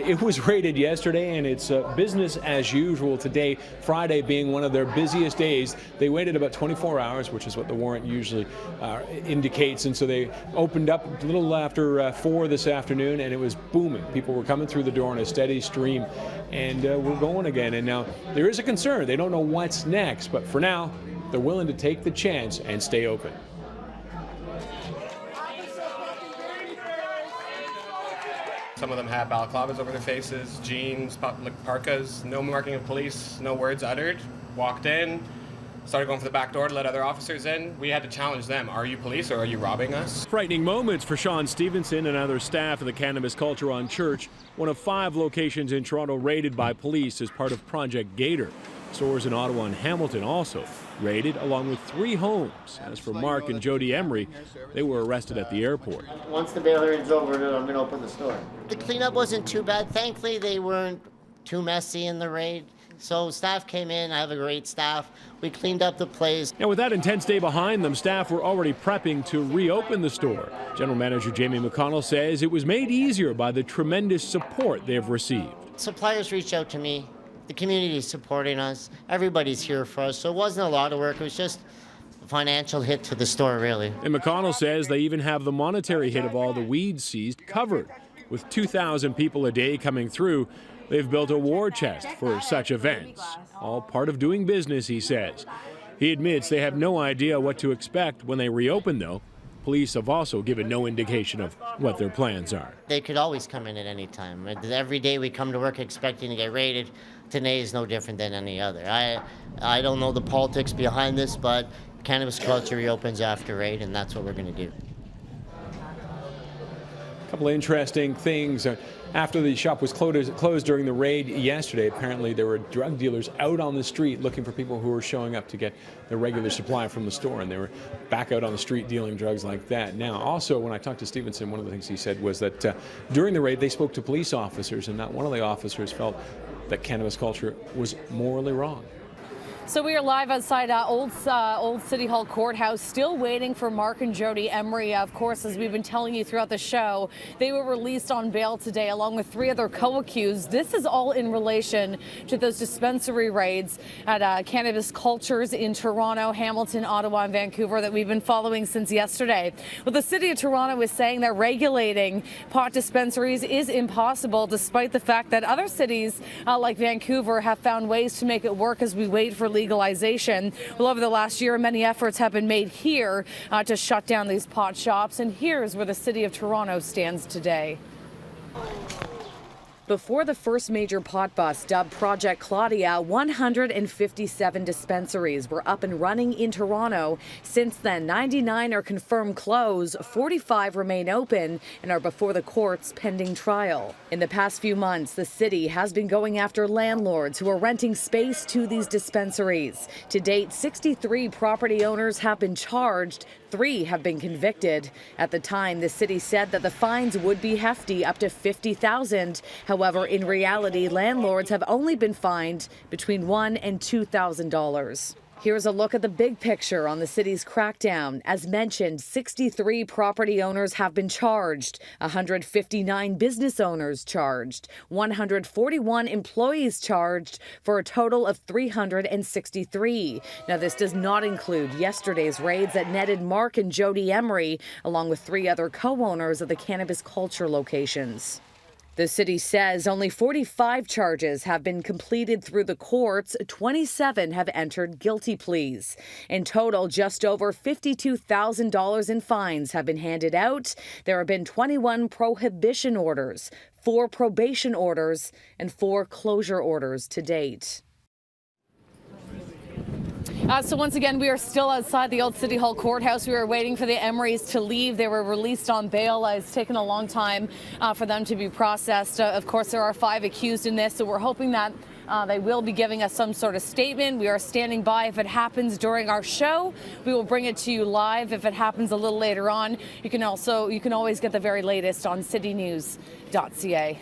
It was raided yesterday, and it's business as usual today, Friday being one of their busiest days. They waited about 24 hours, which is what the warrant usually indicates, and so they opened up a little after 4 this afternoon, and it was booming. People were coming through the door in a steady stream, and we're going again. And now there is a concern. They don't know what's next, but for now, they're willing to take the chance and stay open. Some of them had balaclavas over their faces, jeans, parkas, no marking of police, no words uttered. Walked in, started going for the back door to let other officers in. We had to challenge them. Are you police or are you robbing us? Frightening moments for Sean Stevenson and other staff of the Cannabis Culture on Church, one of 5 locations in Toronto raided by police as part of Project Gator. Stores in Ottawa and Hamilton also raided, along with 3 homes. As for Mark and Jody Emery, they were arrested at the airport. Once the bail hearing's over, I'm going to open the store. The cleanup wasn't too bad. Thankfully, they weren't too messy in the raid. So staff came in. I have a great staff. We cleaned up the place. And with that intense day behind them, staff were already prepping to reopen the store. General Manager Jamie McConnell says it was made easier by the tremendous support they've received. Suppliers reached out to me. The community is supporting us. Everybody's here for us. So it wasn't a lot of work. It was just a financial hit to the store, really. And McConnell says they even have the monetary hit of all the weed seized covered. With 2,000 people a day coming through, they've built a war chest for such events. All part of doing business, he says. He admits they have no idea what to expect when they reopen, though. Police have also given no indication of what their plans are. They could always come in at any time. Every day we come to work expecting to get raided. Today is no different than any other. I don't know the politics behind this, but Cannabis Culture reopens after raid, and that's what we're going to do. A couple of interesting things. After the shop was closed during the raid yesterday, apparently there were drug dealers out on the street looking for people who were showing up to get their regular supply from the store, and they were back out on the street dealing drugs like that. Now, also, when I talked to Stevenson, one of the things he said was that during the raid they spoke to police officers, and not one of the officers felt that Cannabis Culture was morally wrong. So we are live outside Old City Hall Courthouse, still waiting for Mark and Jody Emery. Of course, as we've been telling you throughout the show, they were released on bail today along with 3 other co-accused. This is all in relation to those dispensary raids at Cannabis Cultures in Toronto, Hamilton, Ottawa, and Vancouver that we've been following since yesterday. Well, the City of Toronto is saying that regulating pot dispensaries is impossible, despite the fact that other cities like Vancouver have found ways to make it work as we wait for legalization. Well, over the last year, many efforts have been made here to shut down these pot shops, and here's where the City of Toronto stands today. Before the first major pot bust, dubbed Project Claudia, 157 dispensaries were up and running in Toronto. Since then, 99 are confirmed closed, 45 remain open and are before the courts pending trial. In the past few months, the city has been going after landlords who are renting space to these dispensaries. To date, 63 property owners have been charged. 3 have been convicted. At the time, the city said that the fines would be hefty, up to $50,000. However, in reality, landlords have only been fined between $1,000 and $2,000. Here's a look at the big picture on the city's crackdown. As mentioned, 63 property owners have been charged, 159 business owners charged, 141 employees charged, for a total of 363. Now, this does not include yesterday's raids that netted Mark and Jody Emery, along with 3 other co-owners of the Cannabis Culture locations. The city says only 45 charges have been completed through the courts. 27 have entered guilty pleas. In total, just over $52,000 in fines have been handed out. There have been 21 prohibition orders, 4 probation orders, and 4 closure orders to date. So once again, we are still outside the Old City Hall Courthouse. We are waiting for the Emerys to leave. They were released on bail. It's taken a long time for them to be processed. Of course, there are 5 accused in this, so we're hoping that they will be giving us some sort of statement. We are standing by. If it happens during our show, we will bring it to you live. If it happens a little later on, you can always get the very latest on citynews.ca.